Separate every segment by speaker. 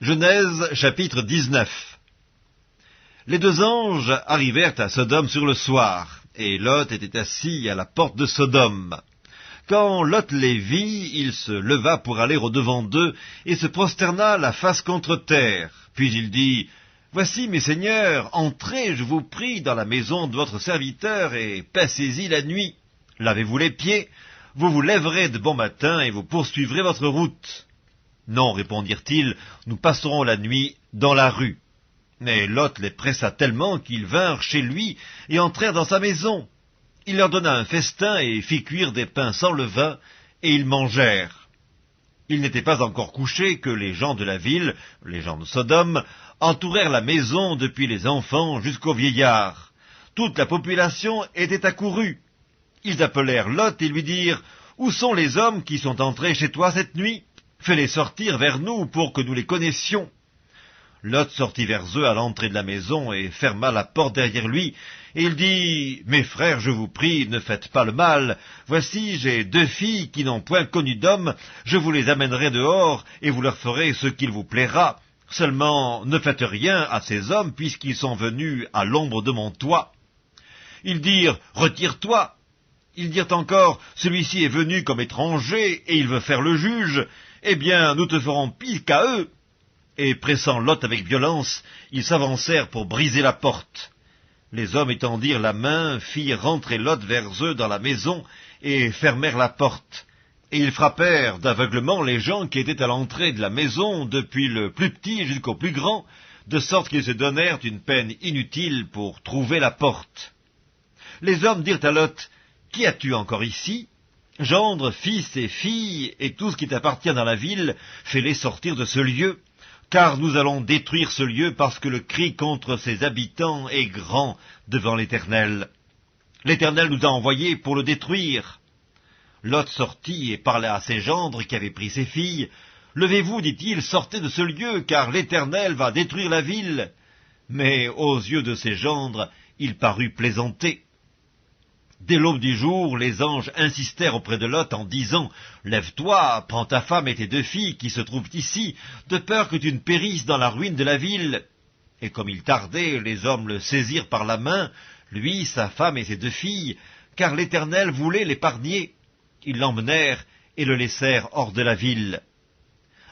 Speaker 1: Genèse chapitre 19. Les deux anges arrivèrent à Sodome sur le soir, et Lot était assis à la porte de Sodome. Quand Lot les vit, il se leva pour aller au-devant d'eux, et se prosterna la face contre terre. Puis il dit, « Voici, mes seigneurs, entrez, je vous prie, dans la maison de votre serviteur, et passez-y la nuit. Lavez-vous les pieds, vous vous lèverez de bon matin, et vous poursuivrez votre route. » « Non, répondirent-ils, nous passerons la nuit dans la rue. » Mais Lot les pressa tellement qu'ils vinrent chez lui et entrèrent dans sa maison. Il leur donna un festin et fit cuire des pains sans levain, et ils mangèrent. Ils n'étaient pas encore couchés que les gens de la ville, les gens de Sodome, entourèrent la maison depuis les enfants jusqu'aux vieillards. Toute la population était accourue. Ils appelèrent Lot et lui dirent, « Où sont les hommes qui sont entrés chez toi cette nuit ? Fais-les sortir vers nous pour que nous les connaissions. » Lot sortit vers eux à l'entrée de la maison et ferma la porte derrière lui. Et il dit, « Mes frères, je vous prie, ne faites pas le mal. Voici, j'ai deux filles qui n'ont point connu d'homme. Je vous les amènerai dehors et vous leur ferez ce qu'il vous plaira. Seulement, ne faites rien à ces hommes puisqu'ils sont venus à l'ombre de mon toit. » Ils dirent, « Retire-toi. » Ils dirent encore, « Celui-ci est venu comme étranger et il veut faire le juge. Eh bien, nous te ferons pire qu'à eux. » Et pressant Lot avec violence, ils s'avancèrent pour briser la porte. Les hommes étendirent la main, firent rentrer Lot vers eux dans la maison et fermèrent la porte. Et ils frappèrent d'aveuglement les gens qui étaient à l'entrée de la maison, depuis le plus petit jusqu'au plus grand, de sorte qu'ils se donnèrent une peine inutile pour trouver la porte. Les hommes dirent à Lot, « Qui as-tu encore ici ? Gendre, fils et filles, et tout ce qui t'appartient dans la ville, fais-les sortir de ce lieu, car nous allons détruire ce lieu parce que le cri contre ses habitants est grand devant l'Éternel. L'Éternel nous a envoyés pour le détruire. » Lot sortit et parla à ses gendres qui avaient pris ses filles. « Levez-vous, dit-il, sortez de ce lieu, car l'Éternel va détruire la ville. » Mais aux yeux de ses gendres, il parut plaisanter. Dès l'aube du jour, les anges insistèrent auprès de Lot en disant, « Lève-toi, prends ta femme et tes deux filles qui se trouvent ici, de peur que tu ne périsses dans la ruine de la ville. » Et comme il tardait, les hommes le saisirent par la main, lui, sa femme et ses deux filles, car l'Éternel voulait l'épargner. Ils l'emmenèrent et le laissèrent hors de la ville.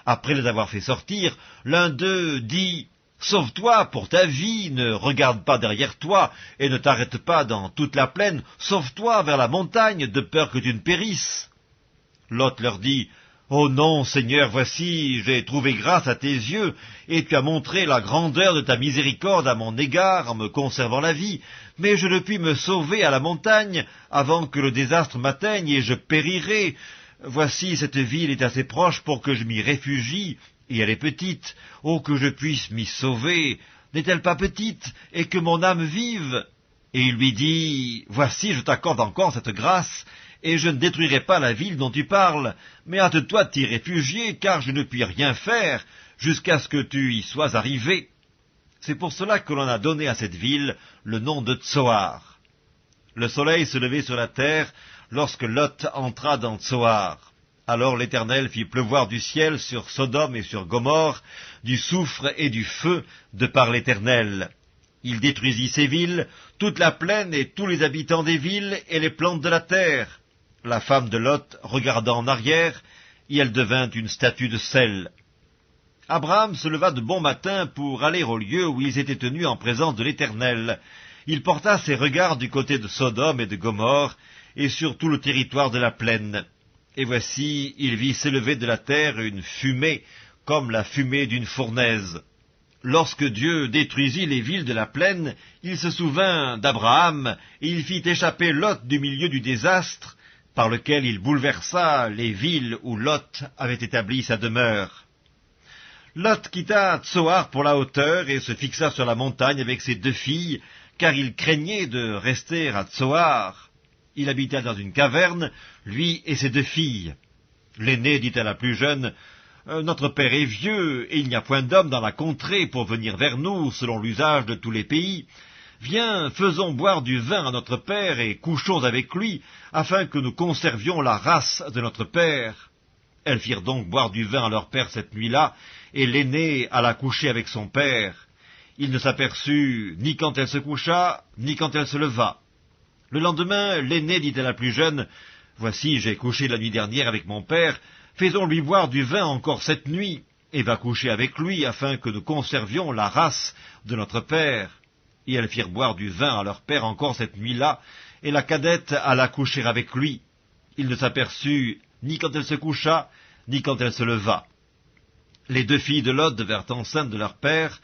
Speaker 1: Après les avoir fait sortir, l'un d'eux dit, « Sauve-toi pour ta vie, ne regarde pas derrière toi, et ne t'arrête pas dans toute la plaine, sauve-toi vers la montagne, de peur que tu ne périsses. » Lot leur dit, « Oh non, Seigneur, voici, j'ai trouvé grâce à tes yeux, et tu as montré la grandeur de ta miséricorde à mon égard en me conservant la vie, mais je ne puis me sauver à la montagne avant que le désastre m'atteigne et je périrai. Voici, cette ville est assez proche pour que je m'y réfugie, et elle est petite. Oh, que je puisse m'y sauver! N'est-elle pas petite, et que mon âme vive? » Et il lui dit, « Voici, je t'accorde encore cette grâce, et je ne détruirai pas la ville dont tu parles, mais hâte-toi de t'y réfugier, car je ne puis rien faire jusqu'à ce que tu y sois arrivé. » C'est pour cela que l'on a donné à cette ville le nom de Tsoar. Le soleil se levait sur la terre lorsque Lot entra dans Tsoar. Alors l'Éternel fit pleuvoir du ciel sur Sodome et sur Gomorrhe du soufre et du feu de par l'Éternel. Il détruisit ces villes, toute la plaine et tous les habitants des villes et les plantes de la terre. La femme de Lot regarda en arrière, et elle devint une statue de sel. Abraham se leva de bon matin pour aller au lieu où ils étaient tenus en présence de l'Éternel. Il porta ses regards du côté de Sodome et de Gomorrhe, et sur tout le territoire de la plaine. Et voici, il vit s'élever de la terre une fumée, comme la fumée d'une fournaise. Lorsque Dieu détruisit les villes de la plaine, il se souvint d'Abraham, et il fit échapper Lot du milieu du désastre, par lequel il bouleversa les villes où Lot avait établi sa demeure. Lot quitta Tsoar pour la hauteur et se fixa sur la montagne avec ses deux filles, car il craignait de rester à Tsoar. Il habita dans une caverne, lui et ses deux filles. L'aînée dit à la plus jeune, « Notre père est vieux, et il n'y a point d'homme dans la contrée pour venir vers nous, selon l'usage de tous les pays. Viens, faisons boire du vin à notre père, et couchons avec lui, afin que nous conservions la race de notre père. » Elles firent donc boire du vin à leur père cette nuit-là, et l'aînée alla coucher avec son père. Il ne s'aperçut ni quand elle se coucha, ni quand elle se leva. Le lendemain, l'aînée dit à la plus jeune, « Voici, j'ai couché la nuit dernière avec mon père, faisons-lui boire du vin encore cette nuit, et va coucher avec lui, afin que nous conservions la race de notre père. » Et elles firent boire du vin à leur père encore cette nuit-là, et la cadette alla coucher avec lui. Il ne s'aperçut ni quand elle se coucha, ni quand elle se leva. Les deux filles de Lot devinrent enceintes de leur père.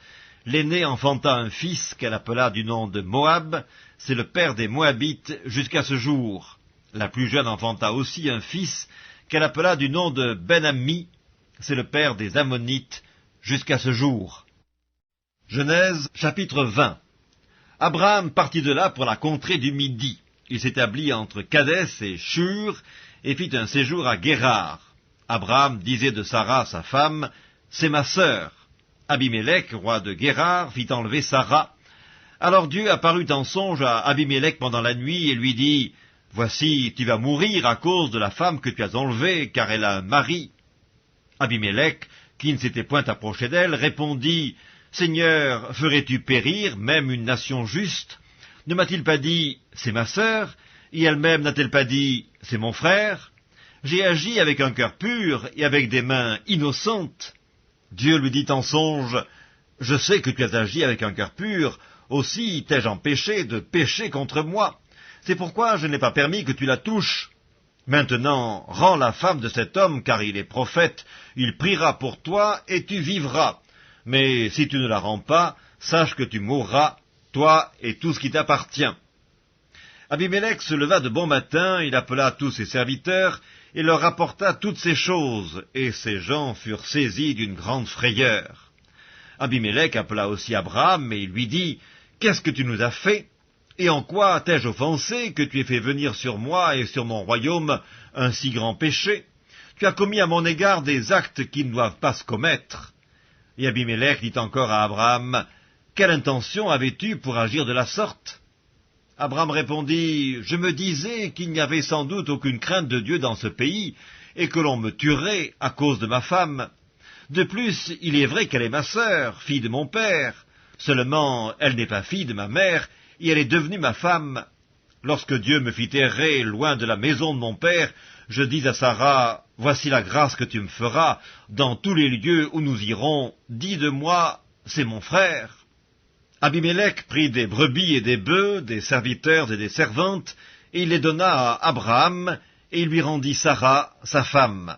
Speaker 1: L'aînée enfanta un fils qu'elle appela du nom de Moab, c'est le père des Moabites jusqu'à ce jour. La plus jeune enfanta aussi un fils qu'elle appela du nom de Ben-Ammi, c'est le père des Ammonites jusqu'à ce jour. Genèse chapitre 20. Abraham partit de là pour la contrée du Midi. Il s'établit entre Kadès et Shur, et fit un séjour à Guérar. Abraham disait de Sarah, sa femme, « C'est ma sœur. » Abimélec, roi de Guérar, fit enlever Sarah. Alors Dieu apparut en songe à Abimélec pendant la nuit et lui dit, « Voici, tu vas mourir à cause de la femme que tu as enlevée, car elle a un mari. » Abimélec, qui ne s'était point approché d'elle, répondit, « Seigneur, ferais-tu périr même une nation juste? Ne m'a-t-il pas dit, c'est ma sœur, et elle-même n'a-t-elle pas dit, c'est mon frère? J'ai agi avec un cœur pur et avec des mains innocentes. » Dieu lui dit en songe, « Je sais que tu as agi avec un cœur pur, aussi t'ai-je empêché de pécher contre moi. C'est pourquoi je n'ai pas permis que tu la touches. Maintenant, rends la femme de cet homme, car il est prophète, il priera pour toi et tu vivras. Mais si tu ne la rends pas, sache que tu mourras, toi et tout ce qui t'appartient. » Abimélec se leva de bon matin, il appela tous ses serviteurs, et leur rapporta toutes ces choses, et ces gens furent saisis d'une grande frayeur. Abimélec appela aussi Abraham, et il lui dit, « Qu'est-ce que tu nous as fait? Et en quoi t'ai-je offensé que tu aies fait venir sur moi et sur mon royaume un si grand péché? Tu as commis à mon égard des actes qui ne doivent pas se commettre. » Et Abimélec dit encore à Abraham, « Quelle intention avais-tu pour agir de la sorte? » Abraham répondit, « Je me disais qu'il n'y avait sans doute aucune crainte de Dieu dans ce pays, et que l'on me tuerait à cause de ma femme. De plus, il est vrai qu'elle est ma sœur, fille de mon père. Seulement, elle n'est pas fille de ma mère, et elle est devenue ma femme. Lorsque Dieu me fit errer loin de la maison de mon père, je dis à Sarah, « Voici la grâce que tu me feras, dans tous les lieux où nous irons, dis de moi, c'est mon frère. » Abimélec prit des brebis et des bœufs, des serviteurs et des servantes, et il les donna à Abraham, et il lui rendit Sarah, sa femme.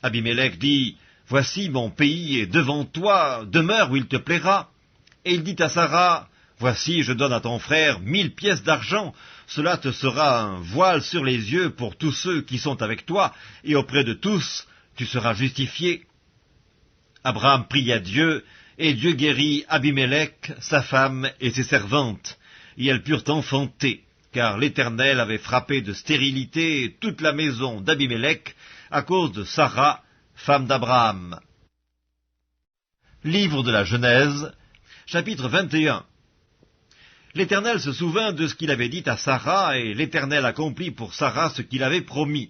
Speaker 1: Abimélec dit, « Voici mon pays est devant toi, demeure où il te plaira. » Et il dit à Sarah, « Voici, je donne à ton frère 1000 pièces d'argent, cela te sera un voile sur les yeux pour tous ceux qui sont avec toi, et auprès de tous, tu seras justifié. » Abraham pria Dieu, et Dieu guérit Abimélec, sa femme et ses servantes, et elles purent enfanter, car l'Éternel avait frappé de stérilité toute la maison d'Abimélec à cause de Sarah, femme d'Abraham. Livre de la Genèse, chapitre 21. L'Éternel se souvint de ce qu'il avait dit à Sarah, et l'Éternel accomplit pour Sarah ce qu'il avait promis.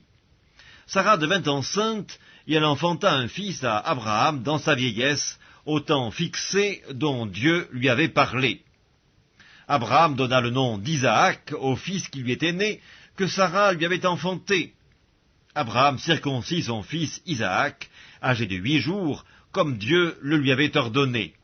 Speaker 1: Sarah devint enceinte, et elle enfanta un fils à Abraham dans sa vieillesse, au temps fixé dont Dieu lui avait parlé. Abraham donna le nom d'Isaac au fils qui lui était né, que Sarah lui avait enfanté. Abraham circoncit son fils Isaac, âgé de 8 jours, comme Dieu le lui avait ordonné.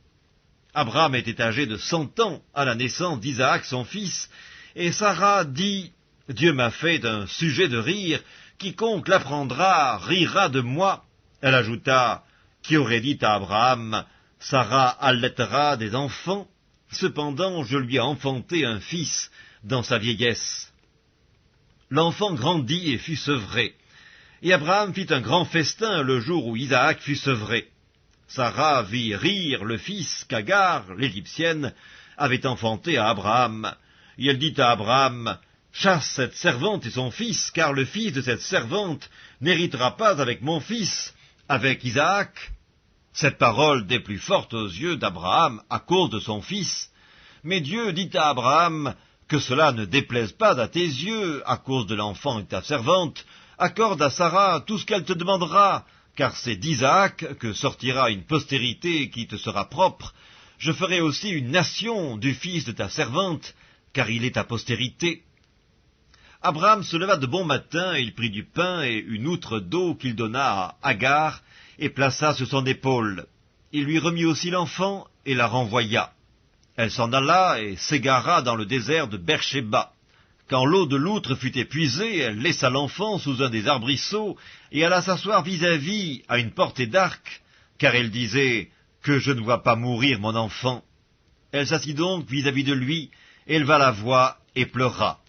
Speaker 1: Abraham était âgé de 100 ans à la naissance d'Isaac son fils, et Sarah dit, « Dieu m'a fait un sujet de rire, quiconque l'apprendra rira de moi. » Elle ajouta, « Qui aurait dit à Abraham, Sarah allaitera des enfants? Cependant je lui ai enfanté un fils dans sa vieillesse. » L'enfant grandit et fut sevré. Et Abraham fit un grand festin le jour où Isaac fut sevré. Sarah vit rire le fils qu'Agar, l'Égyptienne, avait enfanté à Abraham. Et elle dit à Abraham, « Chasse cette servante et son fils, car le fils de cette servante n'héritera pas avec mon fils, avec Isaac. » Cette parole des plus fortes aux yeux d'Abraham à cause de son fils. Mais Dieu dit à Abraham, « Que cela ne déplaise pas à tes yeux à cause de l'enfant et de ta servante, accorde à Sarah tout ce qu'elle te demandera, car c'est d'Isaac que sortira une postérité qui te sera propre. Je ferai aussi une nation du fils de ta servante, car il est ta postérité. » Abraham se leva de bon matin, et il prit du pain et une outre d'eau qu'il donna à Agar, et plaça sur son épaule. Il lui remit aussi l'enfant, et la renvoya. Elle s'en alla et s'égara dans le désert de Beersheba. Quand l'eau de l'outre fut épuisée, elle laissa l'enfant sous un des arbrisseaux, et alla s'asseoir vis-à-vis à une portée d'arc, car elle disait « Que je ne vois pas mourir mon enfant ». Elle s'assit donc vis-à-vis de lui, éleva la voix et pleura.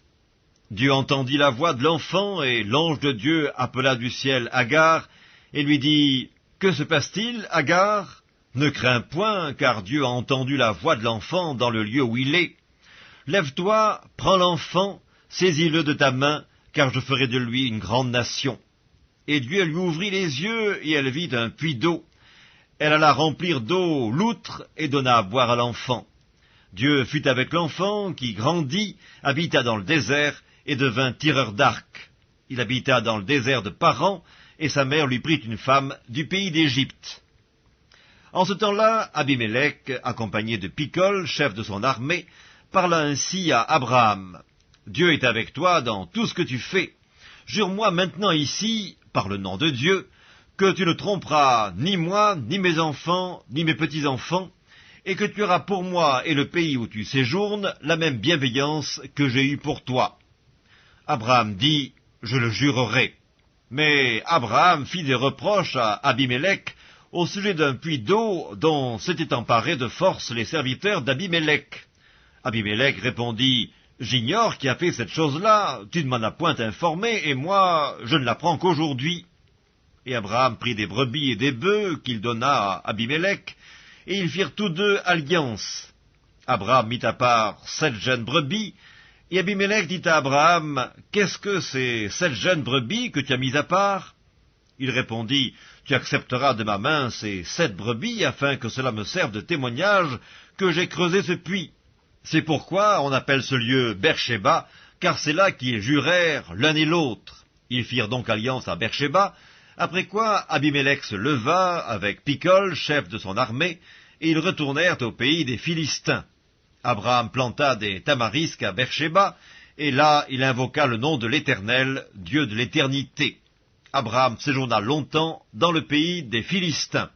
Speaker 1: Dieu entendit la voix de l'enfant, et l'ange de Dieu appela du ciel Agar, et lui dit « Que se passe-t-il, Agar ? Ne crains point, car Dieu a entendu la voix de l'enfant dans le lieu où il est. Lève-toi, prends l'enfant, saisis-le de ta main, car je ferai de lui une grande nation. » Et Dieu lui ouvrit les yeux, et elle vit un puits d'eau. Elle alla remplir d'eau l'outre, et donna à boire à l'enfant. Dieu fut avec l'enfant, qui grandit, habita dans le désert, et devint tireur d'arc. Il habita dans le désert de Paran, et sa mère lui prit une femme du pays d'Égypte. En ce temps-là, Abimélec, accompagné de Picol, chef de son armée, parla ainsi à Abraham. « Dieu est avec toi dans tout ce que tu fais. Jure-moi maintenant ici, par le nom de Dieu, que tu ne tromperas ni moi, ni mes enfants, ni mes petits-enfants, et que tu auras pour moi et le pays où tu séjournes la même bienveillance que j'ai eue pour toi. » Abraham dit, « Je le jurerai. » Mais Abraham fit des reproches à Abimélec au sujet d'un puits d'eau dont s'étaient emparés de force les serviteurs d'Abimélec. Abimélec répondit, « J'ignore qui a fait cette chose-là, tu ne m'en as point informé, et moi, je ne l'apprends qu'aujourd'hui. » Et Abraham prit des brebis et des bœufs qu'il donna à Abimélec, et ils firent tous deux alliance. Abraham mit à part 7 jeunes brebis, et Abimélec dit à Abraham, « Qu'est-ce que ces 7 jeunes brebis que tu as mis à part ?» Il répondit, « Tu accepteras de ma main ces 7 brebis, afin que cela me serve de témoignage que j'ai creusé ce puits. C'est pourquoi on appelle ce lieu Beersheba, car c'est là qu'ils jurèrent l'un et l'autre. » Ils firent donc alliance à Beersheba, après quoi Abimélec se leva avec Picol, chef de son armée, et ils retournèrent au pays des Philistins. Abraham planta des tamarisques à Beersheba, et là il invoqua le nom de l'Éternel, Dieu de l'éternité. Abraham séjourna longtemps dans le pays des Philistins.